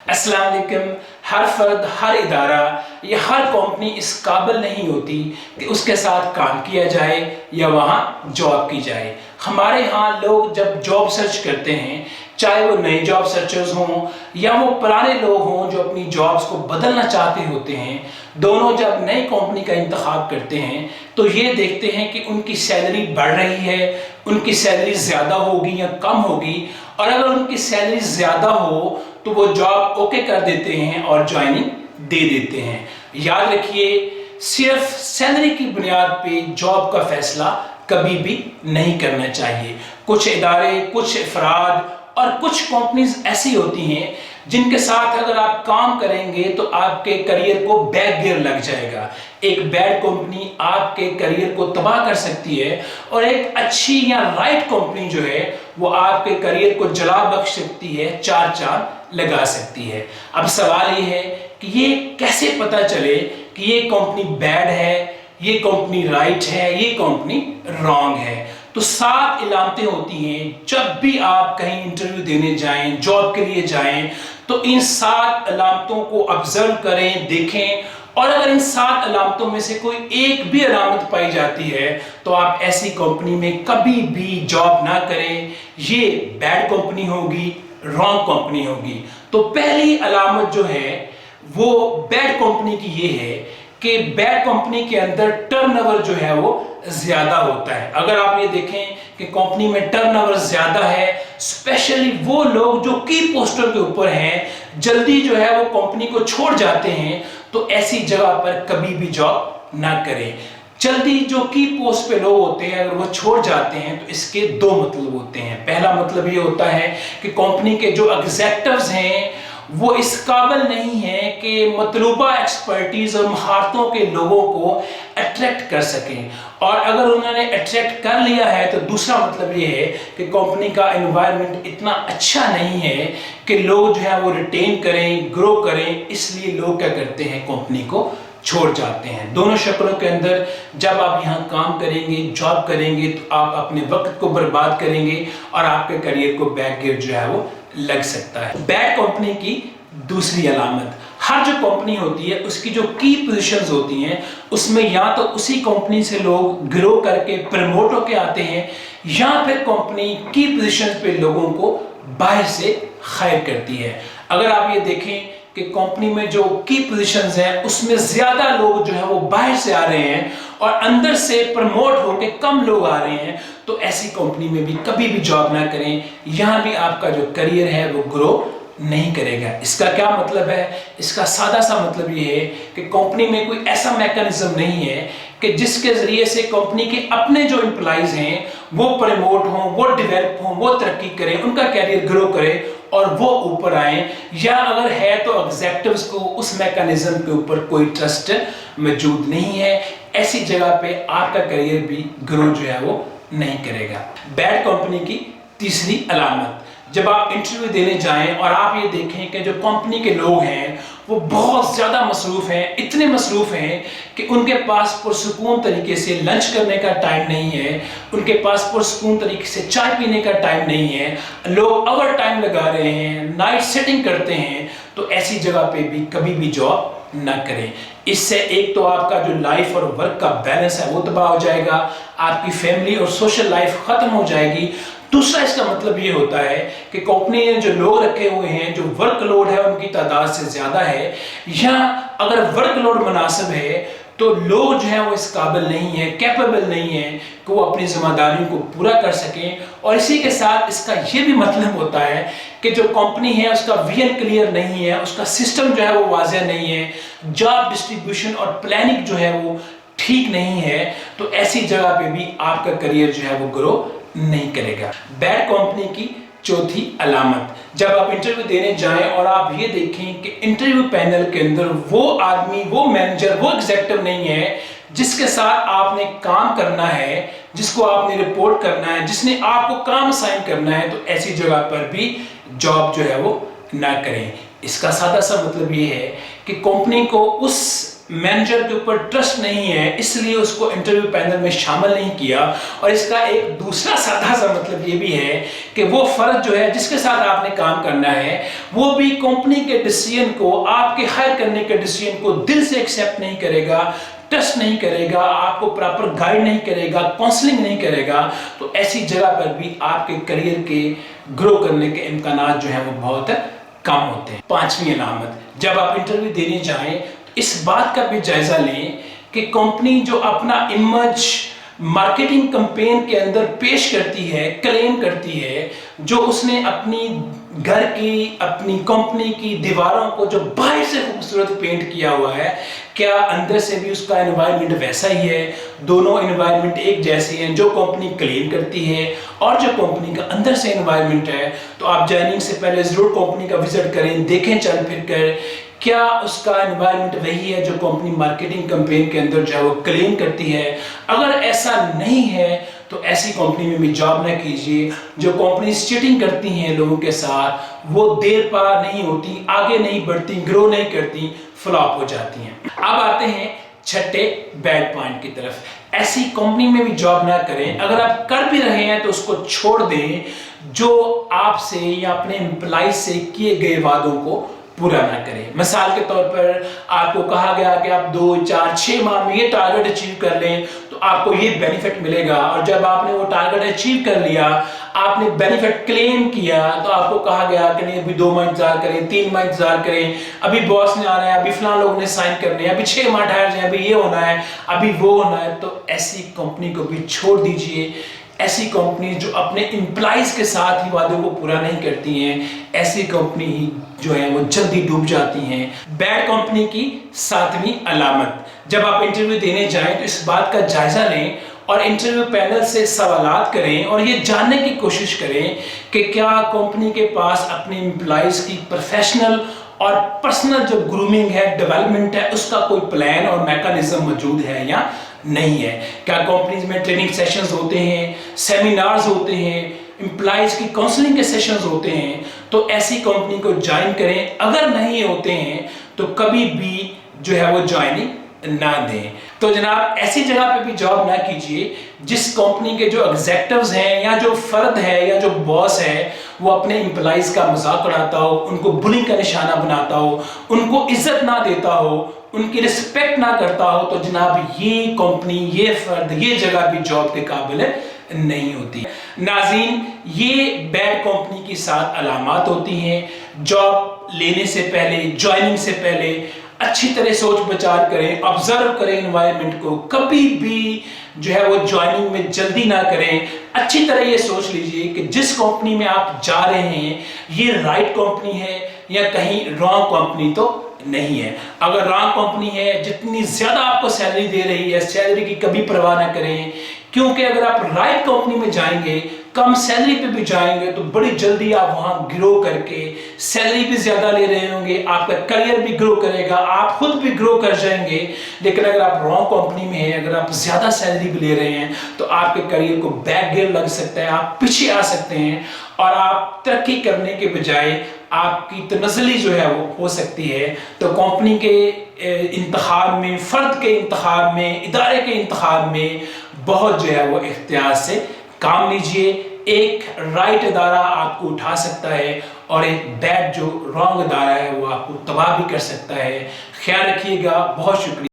अस्सलाम वालेकुम। हर फर्द, हर इदारा या हर कंपनी इस काबिल नहीं होती कि उसके साथ काम किया जाए या वहाँ जॉब की जाए। हमारे यहाँ लोग जब जॉब सर्च करते हैं, चाहे वो नए जॉब सर्चर्स हों या वो पुराने लोग हों जो अपनी जॉब्स को बदलना चाहते होते हैं, दोनों जब नई कंपनी का इंतखाब करते हैं तो ये देखते हैं कि उनकी सैलरी बढ़ रही है, उनकी सैलरी ज़्यादा होगी या कम होगी। और अगर उनकी सैलरी ज़्यादा हो तो वो जॉब ओके कर देते हैं और ज्वाइनिंग दे देते हैं। याद रखिए, सिर्फ सैलरी की बुनियाद पे जॉब का फैसला कभी भी नहीं करना चाहिए। कुछ इदारे, कुछ अफराद और कुछ कंपनीज ऐसी होती हैं जिनके साथ अगर आप काम करेंगे तो आपके करियर को बैक गियर लग जाएगा। एक बैड कंपनी आपके करियर को तबाह कर सकती है और एक अच्छी या राइट कंपनी जो है वो आपके करियर को जला बख्श सकती है, चार चांद लगा सकती है। अब सवाल ये है कि ये कैसे पता चले कि ये कंपनी बैड है, ये कंपनी राइट है, ये कंपनी रॉन्ग है। तो 7 इलामतें होती हैं जब भी आप कहीं इंटरव्यू देने जाएं, जॉब के लिए जाएं, तो इन 7 अलामतों को ऑब्जर्व करें, देखें। और अगर इन 7 अलामतों में से कोई एक भी अलामत पाई जाती है तो आप ऐसी कंपनी में कभी भी जॉब ना करें। ये बैड कंपनी होगी, रॉन्ग कंपनी होगी। तो पहली अलामत जो है वो बैड कंपनी की ये है कि बैड कंपनी के अंदर टर्नओवर जो है वो ज्यादा होता है। अगर आप ये देखें कि कंपनी में टर्नओवर ज्यादा है, स्पेशली वो लोग जो की पोस्टर के ऊपर हैं जल्दी जो है वो कंपनी को छोड़ जाते हैं, तो ऐसी जगह पर कभी भी जॉब ना करें। जल्दी जो की पोस्ट पे लोग होते हैं अगर वो छोड़ जाते हैं तो इसके 2 मतलब होते हैं। पहला मतलब ये होता है कि कंपनी के जो एग्जीक्यूटिव्स हैं वो इस काबिल नहीं है कि मतलूबा एक्सपर्टीज और महारतों के लोगों को अट्रैक्ट कर सकें। और अगर उन्होंने अट्रैक्ट कर लिया है तो दूसरा मतलब ये है कि कंपनी का एनवायरनमेंट इतना अच्छा नहीं है कि लोग जो है वो रिटेन करें, ग्रो करें। इसलिए लोग क्या करते हैं, कंपनी को छोड़ जाते हैं। दोनों शक्लों के अंदर जब आप यहाँ काम करेंगे, जॉब करेंगे, तो आप अपने वक्त को बर्बाद करेंगे और आपके करियर को बैक गियर जो है वो लग सकता है। बैड कंपनी की दूसरी अलामत, हर जो कंपनी होती है उसकी जो की पोजीशंस होती हैं उसमें या तो उसी कंपनी से लोग ग्रो करके प्रमोट होके आते हैं या फिर कंपनी की पोजीशंस पे लोगों को बाहर से हायर करती है। अगर आप ये देखें कि कंपनी में जो की पोजीशंस हैं उसमें ज्यादा लोग जो है वो बाहर से आ रहे हैं और अंदर से प्रमोट होके कम लोग आ रहे हैं, तो ऐसी कंपनी में भी कभी भी जॉब ना करें। यहां भी आपका जो करियर है वो ग्रो नहीं करेगा। इसका क्या मतलब है? इसका सादा सा मतलब ये है कि कंपनी में कोई ऐसा मैकेनिज्म नहीं है कि जिसके जरिए से कंपनी के अपने जो एम्प्लॉइज हैं वो प्रमोट हों, वो डेवलप हों, वो तरक्की करें, उनका कैरियर ग्रो करें और वो ऊपर आए। या अगर है तो एग्जीक्यूटिव्स को उस मैकेनिज्म के ऊपर कोई ट्रस्ट मौजूद नहीं है। ऐसी जगह पे आपका करियर भी ग्रो जो है वो नहीं करेगा। बैड कंपनी की तीसरी अलामत, जब आप इंटरव्यू देने जाएं और आप ये देखें कि जो कंपनी के लोग हैं वो बहुत ज़्यादा मसरूफ़ हैं, इतने मसरूफ़ हैं कि उनके पास पुरसुकून तरीके से लंच करने का टाइम नहीं है, उनके पास पुरसुकून तरीके से चाय पीने का टाइम नहीं है, लोग ओवर टाइम लगा रहे हैं, नाइट सेटिंग करते हैं, तो ऐसी जगह पे भी कभी भी जॉब ना करें। इससे एक तो आपका जो लाइफ और वर्क का बैलेंस है वो तबाह हो जाएगा, आपकी फैमिली और सोशल लाइफ ख़त्म हो जाएगी। दूसरा इसका मतलब ये होता है कि कंपनी ने जो लोग रखे हुए हैं, जो वर्कलोड है उनकी तादाद से ज़्यादा है, या अगर वर्कलोड मुनासिब है तो लोग जो है वो इस काबिल नहीं है, कैपेबल नहीं है कि वो अपनी जिम्मेदारियों को पूरा कर सकें। और इसी के साथ इसका ये भी मतलब होता है कि जो कंपनी है उसका विजन क्लियर नहीं है, उसका सिस्टम जो है वो वाज़ेह नहीं है, जॉब डिस्ट्रीब्यूशन और प्लानिंग जो है वो ठीक नहीं है, तो ऐसी जगह पे भी आपका करियर जो है वो ग्रो नहीं करेगा। बैड कंपनी की चौथी अलामत, जब आप इंटरव्यू देने जाएं और आप ये देखें कि इंटरव्यू पैनल के अंदर वो आदमी, वो मैनेजर, वो एग्जीक्यूटिव नहीं है जिसके साथ आपने काम करना है, जिसको आपने रिपोर्ट करना है, जिसने आपको काम असाइन करना है, तो ऐसी जगह पर भी जॉब जो है वो ना करें। इसका सादा सा मतलब ये है कि कंपनी को उस مینیجر کے اوپر ٹرسٹ نہیں ہے اس لیے اس کو انٹرویو پینل میں شامل نہیں کیا. اور اس کا ایک دوسرا سادہ سا مطلب یہ بھی ہے کہ وہ فرد جو ہے جس کے ساتھ آپ نے کام کرنا ہے وہ بھی کمپنی کے ڈیسیژن کو، آپ کے ہائر کرنے کے ڈیسیژن کو دل سے ایکسیپٹ نہیں کرے گا، ٹرسٹ نہیں کرے گا، آپ کو پراپر گائیڈ نہیں کرے گا، کاؤنسلنگ نہیں کرے گا، تو ایسی جگہ پر بھی آپ کے کریئر کے گرو کرنے کے امکانات جو ہیں وہ بہت کم ہوتے ہیں. 5ویں علامت، جب آپ انٹرویو دینے جائیں تو اس بات کا بھی جائزہ لیں کہ کمپنی جو اپنا امیج مارکیٹنگ کمپین کے اندر پیش کرتی ہے، کلیم کرتی ہے، جو اس نے اپنی گھر کی، اپنی کمپنی کی دیواروں کو جو باہر سے خوبصورت پینٹ کیا ہوا ہے، کیا اندر سے بھی اس کا انوائرمنٹ ویسا ہی ہے؟ دونوں انوائرمنٹ ایک جیسے ہیں جو کمپنی کلیم کرتی ہے اور جو کمپنی کا اندر سے انوائرمنٹ ہے؟ تو آپ جوائننگ سے پہلے ضرور کمپنی کا وزٹ کریں، دیکھیں چل پھر کر کیا اس کا انوائرمنٹ وہی ہے جو کمپنی مارکیٹنگ کمپین کے اندر جو ہے وہ کلیم کرتی ہے. اگر ایسا نہیں ہے تو ایسی کمپنی میں بھی جاب نہ کیجیے. جو کمپنیز چیٹنگ کرتی ہیں لوگوں کے ساتھ وہ دیر پا نہیں ہوتی، آگے نہیں بڑھتی، گرو نہیں کرتی، فلاپ ہو جاتی ہیں. اب آتے ہیں چھٹے بیڈ پوائنٹ کی طرف. ایسی کمپنی میں بھی جاب نہ کریں. اگر آپ کر بھی رہے ہیں تو اس کو چھوڑ دیں جو آپ سے یا اپنے امپلائیز سے کیے گئے وعدوں کو پورا نہ کریں. مثال کے طور پر آپ کو کہا گیا کہ آپ 2 4 6 ماہ میں یہ ٹارگٹ اچیو کر لیں تو آپ کو یہ بینیفٹ ملے گا، اور جب آپ نے وہ ٹارگٹ اچیو کر لیا، آپ نے بینیفٹ کلیم کیا تو آپ کو کہا گیا کہ نہیں ابھی 2 ماہ انتظار کریں، 3 ماہ انتظار کریں، ابھی باس نے آنا ہے، ابھی فلاں لوگ نے سائن کرنے ہیں، ابھی 6 ماہ ٹھہر جائیں، ابھی یہ ہونا ہے، ابھی وہ ہونا ہے. تو ایسی کمپنی کو بھی چھوڑ دیجئے. ایسی کمپنی جو اپنے امپلائیز کے ساتھ ہی وعدوں کو پورا نہیں کرتی ہیں، ایسی کمپنی ہی جو ہے وہ جلدی ڈوب جاتی ہیں. بیڈ کمپنی کی 7ویں علامت، جب آپ انٹرویو دینے جائیں تو اس بات کا جائزہ لیں اور انٹرویو پینل سے سوالات کریں اور یہ جاننے کی کوشش کریں کہ کیا کمپنی کے پاس اپنے امپلائیز کی پروفیشنل اور پرسنل جو گرومنگ ہے، ڈیولپمنٹ ہے، اس کا کوئی پلان اور میکانزم موجود ہے یا نہیں ہے. کیا کمپنیز میں ٹریننگ سیشنز ہوتے ہیں، سیمینارز ہوتے ہیں، امپلائیز کی کاؤنسلنگ کے سیشنز ہوتے ہیں؟ تو ایسی کمپنی کو جوائن کریں. اگر نہیں ہوتے ہیں تو کبھی بھی جو ہے وہ جوائننگ نہ دیں. تو جناب ایسی جگہ پہ بھی جاب نہ کیجیے جس کمپنی کے جو ایگزیکٹوز ہیں یا جو فرد ہے یا جو باس ہے وہ اپنے امپلائیز کا مذاق اڑاتا ہو، ان کو بلنگ کا نشانہ بناتا ہو، ان کو عزت نہ دیتا ہو، ان کی رسپیکٹ نہ کرتا ہو. تو جناب یہ کمپنی، یہ فرد، یہ جگہ بھی جاب کے قابل نہیں ہوتی. ناظرین، یہ بیڈ کمپنی کی 7 علامات ہوتی ہیں. جاب لینے سے پہلے، جوائننگ سے پہلے اچھی طرح سوچ بچار کریں، آبزرو کریں انوائرمنٹ کو. کبھی بھی جو ہے وہ جوائننگ میں جلدی نہ کریں. اچھی طرح یہ سوچ لیجئے کہ جس کمپنی میں آپ جا رہے ہیں یہ رائٹ کمپنی ہے یا کہیں رانگ کمپنی تو نہیں ہے. اگر رانگ کمپنی ہے، جتنی زیادہ آپ کو سیلری دے رہی ہے، سیلری کی کبھی پرواہ نہ کریں، کیونکہ اگر آپ رائٹ کمپنی میں جائیں گے، کم سیلری پہ بھی جائیں گے تو بڑی جلدی آپ وہاں گرو کر کے سیلری بھی زیادہ لے رہے ہوں گے، آپ کا کریئر بھی گرو کرے گا، آپ خود بھی گرو کر جائیں گے. لیکن اگر آپ رانگ کمپنی میں ہیں، اگر آپ زیادہ سیلری بھی لے رہے ہیں تو آپ کے کریئر کو بیک گیئر لگ سکتا ہے، آپ پیچھے آ سکتے ہیں اور آپ ترقی کرنے کے بجائے آپ کی تنزلی جو ہے وہ ہو سکتی ہے. تو کمپنی کے انتخاب میں، فرد کے انتخاب میں، ادارے کے انتخاب میں بہت جو ہے وہ احتیاط سے کام لیجئے. ایک رائٹ ادارہ آپ کو اٹھا سکتا ہے اور ایک بیڈ جو رانگ ادارہ ہے وہ آپ کو تباہ بھی کر سکتا ہے. خیال رکھیے گا. بہت شکریہ.